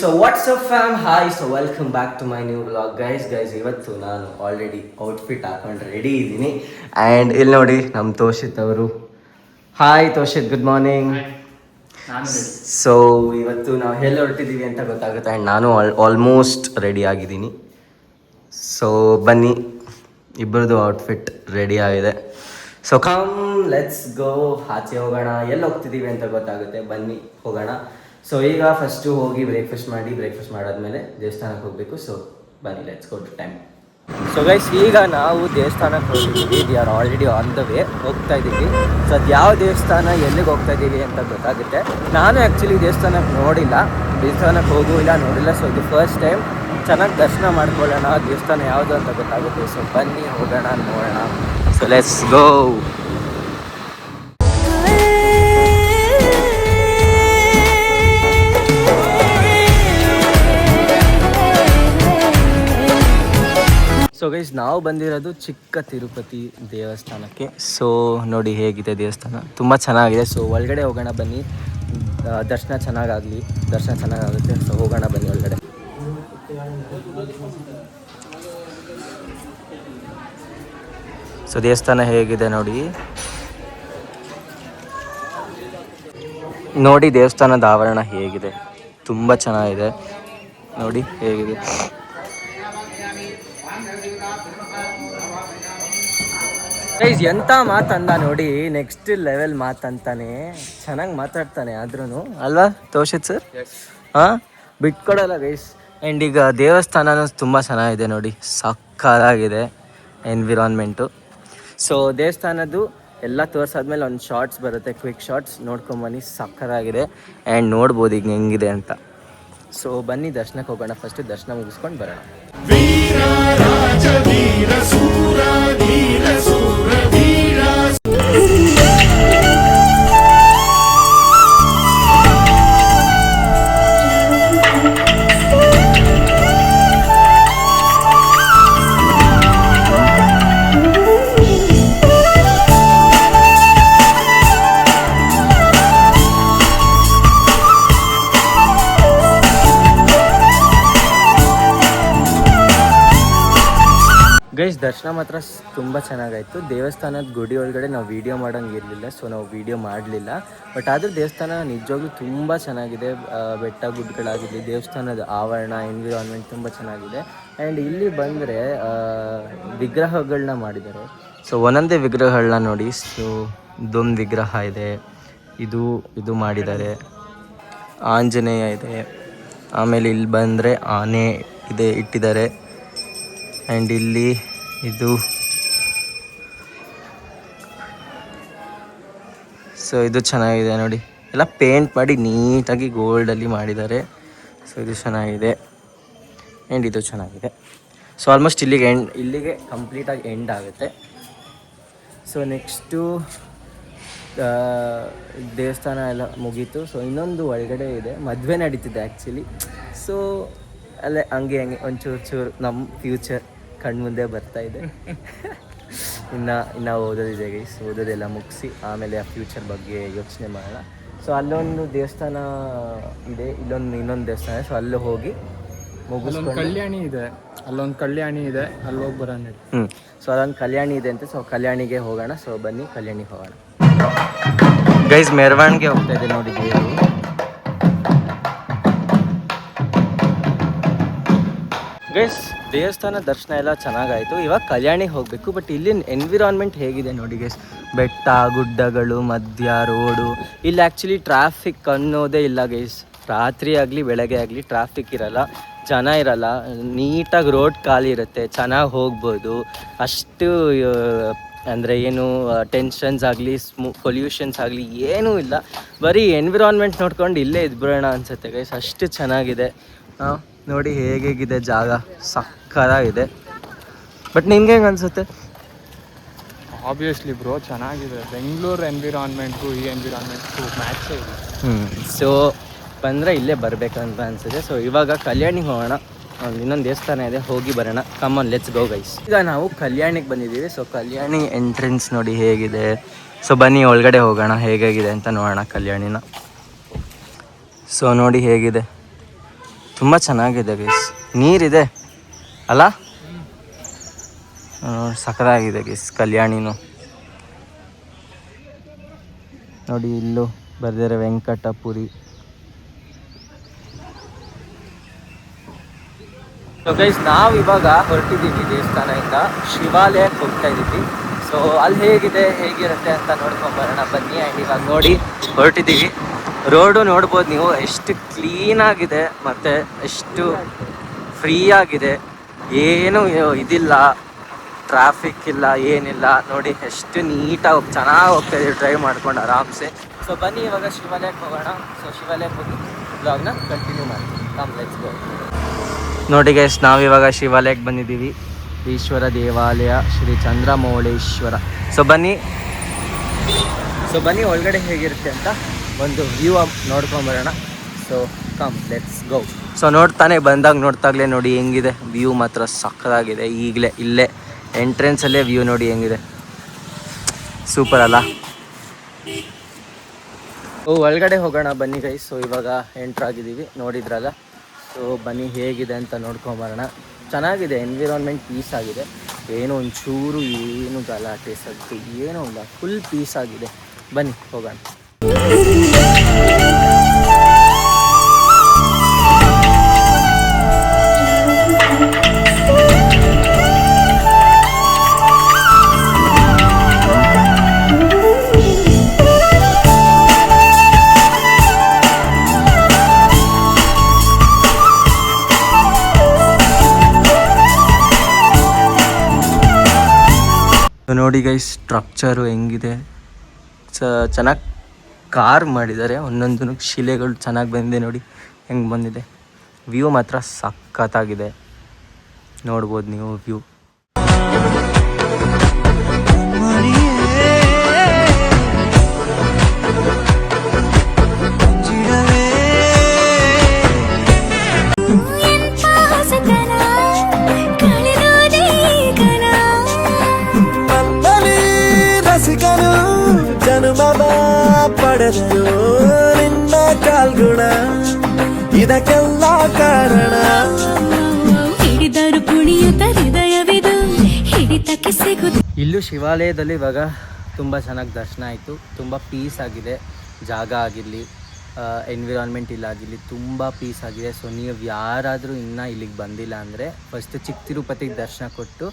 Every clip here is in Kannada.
So what's up fam hi. So welcome back to my new vlog guys. ಇವತ್ತು ನಾನು ಆಲ್ರೆಡಿ ಔಟ್ಫಿಟ್ ಹಾಕೊಂಡು ರೆಡಿ ಇದ್ದೀನಿ. ಆ್ಯಂಡ್ ಇಲ್ಲಿ ನೋಡಿ ನಮ್ಮ ತೋಷಿತ್ ಅವರು. Hi Toshit, good morning. So ಇವತ್ತು ನಾವು ಎಲ್ಲಿ ಹೊರಟಿದ್ದೀವಿ ಅಂತ ಗೊತ್ತಾಗುತ್ತೆ. ಆ್ಯಂಡ್ ನಾನು ಆಲ್ಮೋಸ್ಟ್ ರೆಡಿ ಆಗಿದ್ದೀನಿ. ಸೊ ಬನ್ನಿ, ಇಬ್ಬರದು ಔಟ್ಫಿಟ್ ರೆಡಿ ಆಗಿದೆ. ಸೊ ಕಮ್ ಲೆಟ್ಸ್ ಗೋ, ಆಚೆ ಹೋಗೋಣ. ಎಲ್ಲಿ ಹೋಗ್ತಿದ್ದೀವಿ ಅಂತ ಗೊತ್ತಾಗುತ್ತೆ, ಬನ್ನಿ ಹೋಗೋಣ. ಸೊ ಈಗ ಫಸ್ಟು ಹೋಗಿ ಬ್ರೇಕ್ಫಾಸ್ಟ್ ಮಾಡಾದ್ಮೇಲೆ ದೇವಸ್ಥಾನಕ್ಕೆ ಹೋಗಬೇಕು. ಸೊ ಬನ್ನಿ, let's go to time. So guys, ಈಗ ನಾವು ದೇವಸ್ಥಾನಕ್ಕೆ ಹೋಗ್ತಿದ್ದೀವಿ. We are already on the way, ಹೋಗ್ತಾ ಇದ್ದೀವಿ. ಸೊ ಅದು ಯಾವ ದೇವಸ್ಥಾನ, ಎಲ್ಲಿಗೆ ಹೋಗ್ತಾ ಇದ್ದೀವಿ ಅಂತ ಗೊತ್ತಾಗುತ್ತೆ. ನಾನು ಆ್ಯಕ್ಚುಲಿ ದೇವಸ್ಥಾನಕ್ಕೆ ದೇವಸ್ಥಾನಕ್ಕೆ ನೋಡಿಲ್ಲ. ಸೊ ಇದು ಫಸ್ಟ್ ಟೈಮ್. ಚೆನ್ನಾಗಿ ದರ್ಶನ ಮಾಡ್ಕೊಳ್ಳೋಣ, ದೇವಸ್ಥಾನ ಯಾವುದು ಅಂತ ಗೊತ್ತಾಗುತ್ತೆ. ಸೊ ಬನ್ನಿ ಹೋಗೋಣ, ನೋಡೋಣ. So let's go. So guys, ನಾವು ಬಂದಿರೋದು ಚಿಕ್ಕ ತಿರುಪತಿ ದೇವಸ್ಥಾನಕ್ಕೆ. ಸೊ ನೋಡಿ ಹೇಗಿದೆ ದೇವಸ್ಥಾನ, ತುಂಬ ಚೆನ್ನಾಗಿದೆ. ಸೊ ಒಳಗಡೆ ಹೋಗೋಣ ಬನ್ನಿ, ದರ್ಶನ ಚೆನ್ನಾಗಾಗುತ್ತೆ. ಸೊ ಹೋಗೋಣ ಬನ್ನಿ ಒಳಗಡೆ. ಸೊ ದೇವಸ್ಥಾನ ಹೇಗಿದೆ ನೋಡಿ ದೇವಸ್ಥಾನದ ಆವರಣ ಹೇಗಿದೆ, ತುಂಬ ಚೆನ್ನಾಗಿದೆ. ನೋಡಿ ಹೇಗಿದೆ. ಗೈಸ್, ಎಂಥ ಮಾತಂದ ನೋಡಿ, ನೆಕ್ಸ್ಟ್ ಲೆವೆಲ್ ಮಾತಂತಾನೆ. ಚೆನ್ನಾಗಿ ಮಾತಾಡ್ತಾನೆ ಆದ್ರೂ ಅಲ್ವಾ ತೋಷಿತ್ ಸರ್? ಹಾಂ, ಬಿಟ್ಕೊಡಲ್ಲ ಗೈಸ್. ಆ್ಯಂಡ್ ಈಗ ದೇವಸ್ಥಾನನೂ ತುಂಬ ಚೆನ್ನಾಗಿದೆ ನೋಡಿ, ಸಕ್ಕತ್ತಾಗಿದೆ ಎನ್ವಿರಾನ್ಮೆಂಟು. ಸೊ ದೇವಸ್ಥಾನದ್ದು ಎಲ್ಲ ತೋರಿಸಾದ್ಮೇಲೆ ಒಂದು ಶಾರ್ಟ್ಸ್ ಬರುತ್ತೆ, ಕ್ವಿಕ್ ಶಾರ್ಟ್ಸ್ ನೋಡ್ಕೊಂಬನ್ನಿ. ಸಕ್ಕತ್ತಾಗಿದೆ. ಆ್ಯಂಡ್ ನೋಡ್ಬೋದು ಈಗ ಹೆಂಗಿದೆ ಅಂತ. ಸೊ ಬನ್ನಿ ದರ್ಶನಕ್ಕೆ ಹೋಗೋಣ. ಫಸ್ಟ್ ದರ್ಶನ ಮುಗಿಸ್ಕೊಂಡು ಬರೋಣ. ಗೈಸ್, ದರ್ಶನ ಮಾತ್ರ ತುಂಬ ಚೆನ್ನಾಗಾಯಿತು. ದೇವಸ್ಥಾನದ ಗುಡಿ ಒಳಗಡೆ ನಾವು ವೀಡಿಯೋ ಮಾಡೋಂಗೆ ಇರಲಿಲ್ಲ, ಸೊ ನಾವು ವೀಡಿಯೋ ಮಾಡಲಿಲ್ಲ. ಬಟ್ ಆದರೂ ದೇವಸ್ಥಾನ ನಿಜವಾಗ್ಲೂ ತುಂಬ ಚೆನ್ನಾಗಿದೆ. ಬೆಟ್ಟ ಗುಡ್ಡಗಳಾಗಿರಲಿ, ದೇವಸ್ಥಾನದ ಆವರಣ, ಎನ್ವಿರಾನ್ಮೆಂಟ್ ತುಂಬ ಚೆನ್ನಾಗಿದೆ. ಆ್ಯಂಡ್ ಇಲ್ಲಿ ಬಂದರೆ ವಿಗ್ರಹಗಳನ್ನ ಮಾಡಿದ್ದಾರೆ. ಸೊ ಒಂದೊಂದೇ ವಿಗ್ರಹಗಳನ್ನ ನೋಡಿ. ಸೊ ಇದೊಂದು ವಿಗ್ರಹ ಇದೆ, ಇದು ಮಾಡಿದ್ದಾರೆ. ಆಂಜನೇಯ ಇದೆ. ಆಮೇಲೆ ಇಲ್ಲಿ ಬಂದರೆ ಆನೆ ಇದೆ ಇಟ್ಟಿದ್ದಾರೆ. ಆ್ಯಂಡ್ ಇಲ್ಲಿ ಇದು ಚೆನ್ನಾಗಿದೆ ನೋಡಿ, ಎಲ್ಲ ಪೇಂಟ್ ಮಾಡಿ ನೀಟಾಗಿ ಗೋಲ್ಡಲ್ಲಿ ಮಾಡಿದ್ದಾರೆ. ಸೊ ಇದು ಚೆನ್ನಾಗಿದೆ. ಆ್ಯಂಡ್ ಇದು ಚೆನ್ನಾಗಿದೆ. ಸೊ ಆಲ್ಮೋಸ್ಟ್ ಇಲ್ಲಿಗೆ ಕಂಪ್ಲೀಟಾಗಿ ಎಂಡ್ ಆಗುತ್ತೆ. ಸೊ ನೆಕ್ಸ್ಟು ದೇವಸ್ಥಾನ ಎಲ್ಲ ಮುಗೀತು. ಸೊ ಇನ್ನೊಂದು ಒಳಗಡೆ ಇದೆ, ಮದುವೆ ನಡೀತಿದೆ ಆ್ಯಕ್ಚುಲಿ. ಸೊ ಅಲ್ಲೇ ಹಂಗೆ ಒಂಚೂರು ನಮ್ಮ ಫ್ಯೂಚರ್ ಕಣ್ಮುಂದೆ ಬರ್ತಾ ಇದೆ. ಇನ್ನು ಓದೋದಿದೆ ಗೈಸ್. ಓದೋದೆಲ್ಲ ಮುಗಿಸಿ ಆಮೇಲೆ ಆ ಫ್ಯೂಚರ್ ಬಗ್ಗೆ ಯೋಚನೆ ಮಾಡೋಣ. ಸೊ ಅಲ್ಲೊಂದು ದೇವಸ್ಥಾನ ಇದೆ, ಇನ್ನೊಂದು ದೇವಸ್ಥಾನ. ಸೊ ಅಲ್ಲಿ ಹೋಗಿ ಮುಗಿಸ್ಕೊಂಡು ಕಲ್ಯಾಣಿ ಇದೆ, ಅಲ್ಲಿ ಹೋಗಿ ಬರೋಣ. ಸೊ ಅದೊಂದು ಕಲ್ಯಾಣಿ ಇದೆ ಅಂತೆ. ಸೊ ಕಲ್ಯಾಣಿಗೆ ಹೋಗೋಣ. ಸೊ ಬನ್ನಿ ಕಲ್ಯಾಣಿಗೆ ಹೋಗೋಣ. ಗೈಸ್, ಮೆರವಣಿಗೆ ಹೋಗ್ತಾ ಇದೆ ನೋಡಿ ದೇವರು. ಗೈಸ್, ದೇವಸ್ಥಾನ ದರ್ಶನ ಎಲ್ಲ ಚೆನ್ನಾಗಾಯಿತು. ಇವಾಗ ಕಲ್ಯಾಣಿಗೆ ಹೋಗಬೇಕು. ಬಟ್ ಇಲ್ಲಿನ ಎನ್ವಿರಾನ್ಮೆಂಟ್ ಹೇಗಿದೆ ನೋಡಿ ಗೈಸ್. ಬೆಟ್ಟ ಗುಡ್ಡಗಳು, ಮಧ್ಯ ರೋಡು. ಇಲ್ಲಿ ಆ್ಯಕ್ಚುಲಿ ಟ್ರಾಫಿಕ್ ಅನ್ನೋದೇ ಇಲ್ಲ ಗೈಸ್. ರಾತ್ರಿ ಆಗಲಿ ಬೆಳಗ್ಗೆ ಆಗಲಿ ಟ್ರಾಫಿಕ್ ಇರಲ್ಲ, ಜನ ಇರಲ್ಲ. ನೀಟಾಗಿ ರೋಡ್ ಖಾಲಿ ಇರುತ್ತೆ, ಚೆನ್ನಾಗಿ ಹೋಗ್ಬೋದು. ಅಷ್ಟು ಅಂದರೆ ಏನು ಟೆನ್ಷನ್ಸ್ ಆಗಲಿ ಪೊಲ್ಯೂಷನ್ಸ್ ಆಗಲಿ ಏನೂ ಇಲ್ಲ. ಬರೀ ಎನ್ವಿರಾನ್ಮೆಂಟ್ ನೋಡ್ಕೊಂಡು ಇಲ್ಲೇ ಇದ್ಬಿಡೋಣ ಅನಿಸುತ್ತೆ ಗೈಸ್, ಅಷ್ಟು ಚೆನ್ನಾಗಿದೆ. ನೋಡಿ ಹೇಗಿದೆ ಜಾಗ, ಸಕ್ಕತ್ತಾಗಿದೆ. ಬಟ್ ನಿಮ್ಗೆ ಹೆಂಗೆ ಅನಿಸುತ್ತೆ? ಆಬ್ವಿಯಸ್ಲಿ ಬ್ರೋ, ಚೆನ್ನಾಗಿದೆ. ಬೆಂಗಳೂರು ಎನ್ವಿರಾನ್ಮೆಂಟು ಈ ಎನ್ವಿರಾನ್ಮೆಂಟು ಮ್ಯಾಚೇ ಇದೆ. ಸೊ ಬಂದರೆ ಇಲ್ಲೇ ಬರಬೇಕಂತ ಅನಿಸುತ್ತೆ. ಸೊ ಇವಾಗ ಕಲ್ಯಾಣಿಗೆ ಹೋಗೋಣ. ಇನ್ನೊಂದು ದೇವಸ್ಥಾನ ಇದೆ, ಹೋಗಿ ಬರೋಣ. ಕಮಾನ್, ಲೆಟ್ಸ್ ಗೋ ಗೈಸ್. ಈಗ ನಾವು ಕಲ್ಯಾಣಿಗೆ ಬಂದಿದ್ದೀವಿ. ಸೊ ಕಲ್ಯಾಣಿ ಎಂಟ್ರೆನ್ಸ್ ನೋಡಿ ಹೇಗಿದೆ. ಸೊ ಬನ್ನಿ ಒಳಗಡೆ ಹೋಗೋಣ, ಹೇಗಾಗಿದೆ ಅಂತ ನೋಡೋಣ ಕಲ್ಯಾಣಿನ. ಸೊ ನೋಡಿ ಹೇಗಿದೆ. ತುಂಬ ಚೆನ್ನಾಗಿದೆ ಗೈಸ್, ನೀರಿದೆ ಅಲ್ಲ, ಸಖತ್ತಾಗಿದೆ ಗೈಸ್ ಕಲ್ಯಾಣಿನೂ. ನೋಡಿ ಇಲ್ಲೂ ಬರ್ದಿದ್ದಾರೆ ವೆಂಕಟಪುರಿ. ಸೊ ಗೈಸ್ ನಾವು ಇವಾಗ ಹೊರಟಿದ್ದೀವಿ ದೇವಸ್ಥಾನದಿಂದ ಶಿವಾಲಯಕ್ಕೆ ಹೋಗ್ತಾ ಇದ್ದೀವಿ. ಸೊ ಅಲ್ಲಿ ಹೇಗಿರುತ್ತೆ ಅಂತ ನೋಡ್ಕೊಂಬರೋಣ ಬನ್ನಿ. ಆ್ಯಂಡ್ ಇವಾಗ ನೋಡಿ ಹೊರಟಿದ್ದೀವಿ. ರೋಡು ನೋಡ್ಬೋದು ನೀವು, ಎಷ್ಟು ಕ್ಲೀನಾಗಿದೆ ಮತ್ತು ಎಷ್ಟು ಫ್ರೀ ಆಗಿದೆ, ಏನೂ ಇದಿಲ್ಲ, ಟ್ರಾಫಿಕ್ ಇಲ್ಲ, ಏನಿಲ್ಲ. ನೋಡಿ ಎಷ್ಟು ನೀಟಾಗಿ ಚೆನ್ನಾಗಿ ಹೋಗ್ತಾ ಇದ್ದೀವಿ ಡ್ರೈವ್ ಮಾಡ್ಕೊಂಡು ಆರಾಮ್ಸೆ. ಸೊ ಬನ್ನಿ ಇವಾಗ ಶಿವಾಲಯಕ್ಕೆ ಹೋಗೋಣ. ಸೊ ಶಿವಾಲಯಕ್ಕೆ ಹೋಗಿ ಬ್ಲಾಗ್ನ ಕಂಟಿನ್ಯೂ ಮಾಡ್ತೀವಿ. ಕಮ್ ಲೆಟ್ಸ್ ಗೋ. ನೋಡಿ ಗೈಸ್, ನಾವಿವಾಗ ಶಿವಾಲಯಕ್ಕೆ ಬಂದಿದ್ದೀವಿ. ಈಶ್ವರ ದೇವಾಲಯ ಶ್ರೀ ಚಂದ್ರಮೌಳೇಶ್ವರ. ಸೊ ಬನ್ನಿ ಒಳಗಡೆ ಹೇಗಿರುತ್ತೆ ಅಂತ ಒಂದು ವ್ಯೂ ನೋಡ್ಕೊಂಬರೋಣ. So come let's go. So ನೋಡ್ತಾಗ್ಲೇ ನೋಡಿ ಹೆಂಗಿದೆ ವ್ಯೂ, ಮಾತ್ರ ಸಕ್ಕತ್ತಾಗಿದೆ. ಇಲ್ಲೇ ಎಂಟ್ರೆನ್ಸಲ್ಲೇ ವ್ಯೂ ನೋಡಿ ಹೆಂಗಿದೆ, ಸೂಪರ್ ಅಲ್ಲ. ಒಳಗಡೆ ಹೋಗೋಣ ಬನ್ನಿ ಗೈಸ್. ಸೊ ಇವಾಗ ಎಂಟ್ರಾಗಿದ್ದೀವಿ, ನೋಡಿದ್ರಲ್ಲ. ಸೊ ಬನ್ನಿ ಹೇಗಿದೆ ಅಂತ ನೋಡ್ಕೊಂಬರೋಣ. ಚೆನ್ನಾಗಿದೆ, ಎನ್ವಿರಾನ್ಮೆಂಟ್ ಪೀಸ್ ಆಗಿದೆ, ಏನೋ ಒಂಚೂರು ಏನು ಗಲಾಟೆ ಸದ್ದು ಏನೂ ಇಲ್ಲ, ಫುಲ್ ಪೀಸ್ ಆಗಿದೆ. ಬನ್ನಿ ಹೋಗೋಣ. ನೋಡಿ ಗೈಸ್, ಸ್ಟ್ರಕ್ಚರು ಹೆಂಗಿದೆ, ಚೆನ್ನಾಗಿ ಕಾರ್ ಮಾಡಿದ್ದಾರೆ. ಒಂದೊಂದು ಶಿಲೆಗಳು ಚೆನ್ನಾಗಿ ಬಂದಿದೆ, ನೋಡಿ ಹೆಂಗೆ ಬಂದಿದೆ. ವ್ಯೂ ಮಾತ್ರ ಸಖತ್ತಾಗಿದೆ, ನೋಡ್ಬೋದು ನೀವು ವ್ಯೂ. ಪಡೆದರು ನಿನ್ನ ಕಾಲ್ಗುಣ, ಇದಕ್ಕೆಲ್ಲ ಕಾರಣ. ಹಿಡಿದರು ಕುಣಿಯುತ್ತ ಹೃದಯವಿದು ಹಿಡಿತಕ್ಕೆ ಸಿಗುದು. ಇಲ್ಲೂ ಶಿವಾಲಯದಲ್ಲಿ ಇವಾಗ ತುಂಬ ಚೆನ್ನಾಗಿ ದರ್ಶನ ಆಯಿತು. ತುಂಬ ಪೀಸ್ ಆಗಿದೆ, ಜಾಗ ಆಗಿರಲಿ, ಎನ್ವಿರಾನ್ಮೆಂಟ್ ಇಲ್ಲಾಗಿರಲಿ ತುಂಬ ಪೀಸ್ ಆಗಿದೆ. ಸೊ ನೀವು ಯಾರಾದರೂ ಇನ್ನೂ ಇಲ್ಲಿಗೆ ಬಂದಿಲ್ಲ ಅಂದರೆ ಫಸ್ಟ್ ಚಿಕ್ಕ ತಿರುಪತಿಗೆ ದರ್ಶನ ಕೊಟ್ಟು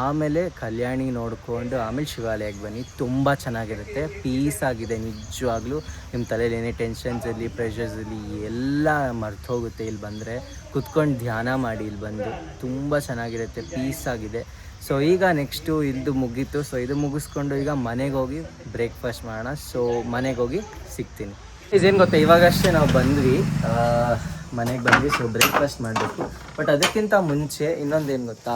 ಆಮೇಲೆ ಕಲ್ಯಾಣಿ ನೋಡಿಕೊಂಡು ಆಮೇಲೆ ಶಿವಾಲಯಕ್ಕೆ ಬನ್ನಿ. ತುಂಬ ಚೆನ್ನಾಗಿರುತ್ತೆ, ಪೀಸ್ ಆಗಿದೆ ನಿಜವಾಗ್ಲೂ. ನಿಮ್ಮ ತಲೆಯಲ್ಲಿ ಏನೇ ಟೆನ್ಷನ್ಸ್ ಇರಲಿ, ಪ್ರೆಷರ್ಸ್ ಇರಲಿ, ಎಲ್ಲ ಮರ್ತು ಹೋಗುತ್ತೆ ಇಲ್ಲಿ ಬಂದರೆ. ಕುತ್ಕೊಂಡು ಧ್ಯಾನ ಮಾಡಿ ಇಲ್ಲಿ ಬಂದು, ತುಂಬ ಚೆನ್ನಾಗಿರುತ್ತೆ, ಪೀಸ್ ಆಗಿದೆ. ಸೊ ಈಗ ನೆಕ್ಸ್ಟು ಇದು ಮುಗೀತು. ಸೊ ಇದು ಮುಗಿಸ್ಕೊಂಡು ಈಗ ಮನೆಗೆ ಹೋಗಿ ಬ್ರೇಕ್ಫಾಸ್ಟ್ ಮಾಡೋಣ. ಸೊ ಮನೆಗೆ ಹೋಗಿ ಸಿಗ್ತೀನಿ. ಇದೇನು ಗೊತ್ತಾ, ಇವಾಗಷ್ಟೇ ನಾವು ಮನೆಗೆ ಬಂದ್ವಿ. ಸೊ ಬ್ರೇಕ್ಫಾಸ್ಟ್ ಮಾಡಬೇಕು. ಬಟ್ ಅದಕ್ಕಿಂತ ಮುಂಚೆ ಇನ್ನೊಂದೇನು ಗೊತ್ತಾ,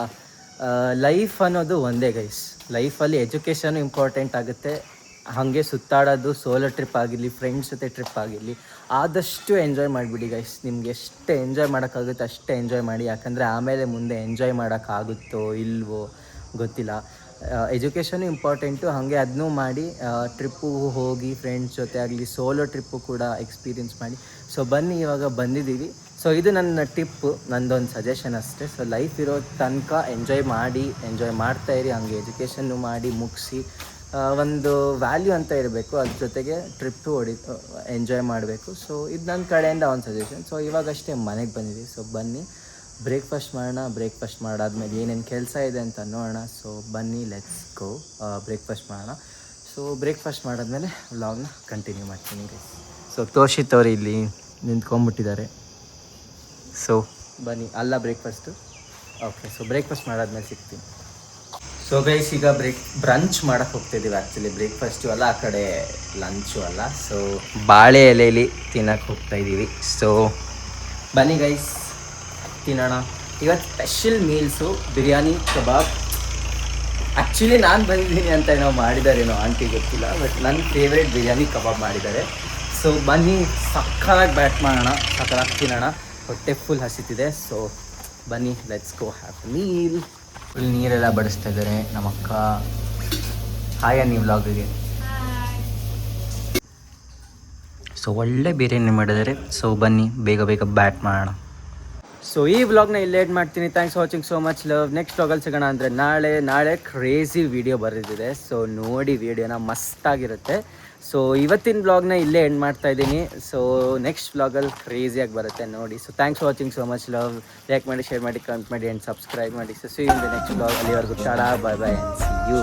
ಲೈಫ್ ಅನ್ನೋದು ಒಂದೇ ಗೈಸ್. ಲೈಫಲ್ಲಿ ಎಜುಕೇಷನು ಇಂಪಾರ್ಟೆಂಟ್ ಆಗುತ್ತೆ, ಹಾಗೆ ಸುತ್ತಾಡೋದು, ಸೋಲೋ ಟ್ರಿಪ್ ಆಗಿರಲಿ, ಫ್ರೆಂಡ್ಸ್ ಜೊತೆ ಟ್ರಿಪ್ ಆಗಿರಲಿ, ಆದಷ್ಟು ಎಂಜಾಯ್ ಮಾಡಿಬಿಡಿ ಗೈಸ್. ನಿಮ್ಗೆ ಎಷ್ಟು ಎಂಜಾಯ್ ಮಾಡೋಕ್ಕಾಗುತ್ತೆ ಅಷ್ಟೇ ಎಂಜಾಯ್ ಮಾಡಿ. ಯಾಕಂದರೆ ಆಮೇಲೆ ಮುಂದೆ ಎಂಜಾಯ್ ಮಾಡೋಕ್ಕಾಗುತ್ತೋ ಇಲ್ವೋ ಗೊತ್ತಿಲ್ಲ. ಎಜುಕೇಷನು ಇಂಪಾರ್ಟೆಂಟು, ಹಾಗೆ ಅದನ್ನೂ ಮಾಡಿ. ಟ್ರಿಪ್ಪು ಹೋಗಿ ಫ್ರೆಂಡ್ಸ್ ಜೊತೆ ಆಗಲಿ, ಸೋಲೋ ಟ್ರಿಪ್ಪು ಕೂಡ ಎಕ್ಸ್ಪೀರಿಯೆನ್ಸ್ ಮಾಡಿ. ಸೊ ಬನ್ನಿ, ಇವಾಗ ಬಂದಿದ್ದೀವಿ. ಸೊ ಇದು ನನ್ನ ಟಿಪ್ಪು, ನಂದೊಂದು ಸಜೆಷನ್ ಅಷ್ಟೇ. ಸೊ ಲೈಫ್ ಇರೋ ತನಕ ಎಂಜಾಯ್ ಮಾಡ್ತಾಯಿರಿ. ಹಂಗೆ ಎಜುಕೇಷನ್ನು ಮಾಡಿ ಮುಗಿಸಿ ಒಂದು ವ್ಯಾಲ್ಯೂ ಅಂತ ಇರಬೇಕು, ಅದ್ರ ಜೊತೆಗೆ ಟ್ರಿಪ್ಪು ಎಂಜಾಯ್ ಮಾಡಬೇಕು. ಸೊ ಇದು ನನ್ನ ಕಡೆಯಿಂದ ಒಂದು ಸಜೆಷನ್. ಸೊ ಇವಾಗಷ್ಟೇ ಮನೆಗೆ ಬಂದಿದ್ದೀವಿ. ಸೊ ಬನ್ನಿ ಬ್ರೇಕ್ಫಾಸ್ಟ್ ಮಾಡೋಣ. ಬ್ರೇಕ್ಫಾಸ್ಟ್ ಮಾಡಾದ್ಮೇಲೆ ಏನೇನು ಕೆಲಸ ಇದೆ ಅಂತ ನೋಡೋಣ. ಸೊ ಬನ್ನಿ ಲೆಟ್ಸ್ ಗೋ, ಬ್ರೇಕ್ಫಾಸ್ಟ್ ಮಾಡೋಣ. ಸೊ ಬ್ರೇಕ್ಫಾಸ್ಟ್ ಮಾಡಾದ್ಮೇಲೆ ವ್ಲಾಗ್ನ ಕಂಟಿನ್ಯೂ ಮಾಡ್ತೀನಿ ಗೈಸ್. ಸೊ ತೋಷಿತ್ ಅವರು ಇಲ್ಲಿ ನಿಂತ್ಕೊಂಡ್ಬಿಟ್ಟಿದ್ದಾರೆ. ಸೊ ಬನ್ನಿ, ಅಲ್ಲ ಬ್ರೇಕ್ಫಾಸ್ಟು. ಓಕೆ, ಸೊ ಬ್ರೇಕ್ಫಾಸ್ಟ್ ಮಾಡಾದ್ಮೇಲೆ ಸಿಗ್ತೀನಿ. ಸೊ ಗೈಸ್, ಈಗ ಬ್ರಂಚ್ ಮಾಡೋಕ್ಕೆ ಹೋಗ್ತಿದ್ದೀವಿ. ಆ್ಯಕ್ಚುಲಿ ಬ್ರೇಕ್ಫಾಸ್ಟು ಅಲ್ಲ, ಆ ಕಡೆ ಲಂಚು ಅಲ್ಲ. ಸೊ ಬಾಳೆ ಎಲೆಯಲ್ಲಿ ತಿನ್ನೋಕ್ಕೆ ಹೋಗ್ತಾಯಿದ್ದೀವಿ. ಸೊ ಬನ್ನಿ ಗೈಸ್, ತಿನ್ನೋಣ. ಇವತ್ತು ಸ್ಪೆಷಲ್ ಮೀಲ್ಸು ಬಿರಿಯಾನಿ ಕಬಾಬ್. ಆ್ಯಕ್ಚುಲಿ ನಾನು ಬಂದಿದ್ದೀನಿ ಅಂತ ಏನೋ ಮಾಡಿದಾರೇನೋ ಆಂಟಿ ಗೊತ್ತಿಲ್ಲ, ಬಟ್ ನನ್ನ ಫೇವ್ರೇಟ್ ಬಿರಿಯಾನಿ ಕಬಾಬ್ ಮಾಡಿದ್ದಾರೆ. ಸೊ ಬನ್ನಿ, ಸಕ್ಕತ್ತಾಗಿ ಬ್ಯಾಟ್ ಮಾಡೋಣ, ಸಕ್ಕತ್ತಾಗಿ ತಿನ್ನೋಣ. ಹೊಟ್ಟೆ ಫುಲ್ ಹಸಿತಿದೆ. ಸೊ ಬನ್ನಿ let's go have meal. Full ನೀರೆಲ್ಲ ಬಡಿಸ್ತಾ ಇದ್ದಾರೆ ನಮ್ಮಕ್ಕ. ಹಾಯ್ ಅನ್ನಿ ವ್ಲಾಗಿಗೆ. ಸೊ ಒಳ್ಳೆ ಬಿರಿಯಾನಿ ಮಾಡಿದ್ದಾರೆ. ಸೊ ಬನ್ನಿ ಬೇಗ ಬೇಗ ಬ್ಯಾಟ್ ಮಾಡೋಣ. ಸೊ ಈ ವ್ಲಾಗ್ನ ಇಲ್ಲೇ ಎಂಡ್ ಮಾಡ್ತೀನಿ. Thanks for watching so much love. Next ವ್ಲಾಗಲ್ಲಿ ಸಿಗೋಣ ಅಂದರೆ ನಾಳೆ ಕ್ರೇಜಿ ವಿಡಿಯೋ ಬರೆದಿದೆ. ಸೊ ನೋಡಿ ವಿಡಿಯೋನ ಮಸ್ತಾಗಿರುತ್ತೆ. ಸೊ ಇವತ್ತಿನ ವ್ಲಾಗ್ನ ಇಲ್ಲೇ ಎಂಡ್ ಮಾಡ್ತಾ ಇದ್ದೀನಿ. ಸೊ ನೆಕ್ಸ್ಟ್ ವ್ಲಾಗಲ್ಲಿ ಕ್ರೇಜಿಯಾಗಿ ಬರುತ್ತೆ ನೋಡಿ. So thanks for watching so much love. Like ಮಾಡಿ, ಶೇರ್ ಮಾಡಿ, ಕಮೆಂಟ್ ಮಾಡಿ ಆ್ಯಂಡ್ ಸಬ್ಸ್ಕ್ರೈಬ್ ಮಾಡಿ. So see in the next vlog. ಅಲ್ಲಿವರೆಗೂ tada, bye bye and see you.